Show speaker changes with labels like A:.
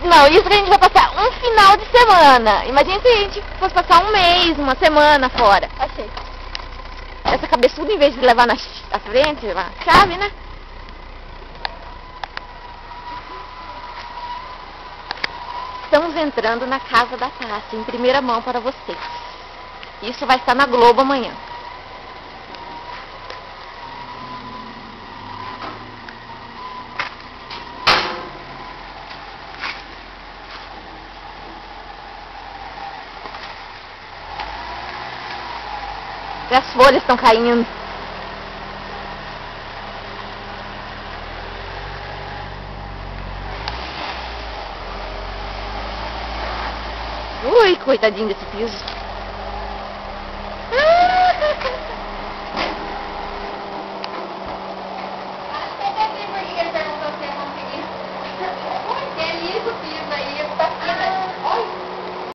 A: Não, isso que a gente vai passar um final de semana. Imagina se a gente fosse passar um mês, uma semana fora.
B: Achei.
A: Essa cabeçuda, em vez de levar na frente, na chave, né? Estamos entrando na casa da Tássia, em primeira mão para vocês. Isso vai estar na Globo amanhã. E as folhas estão caindo. Ui, coitadinho desse piso.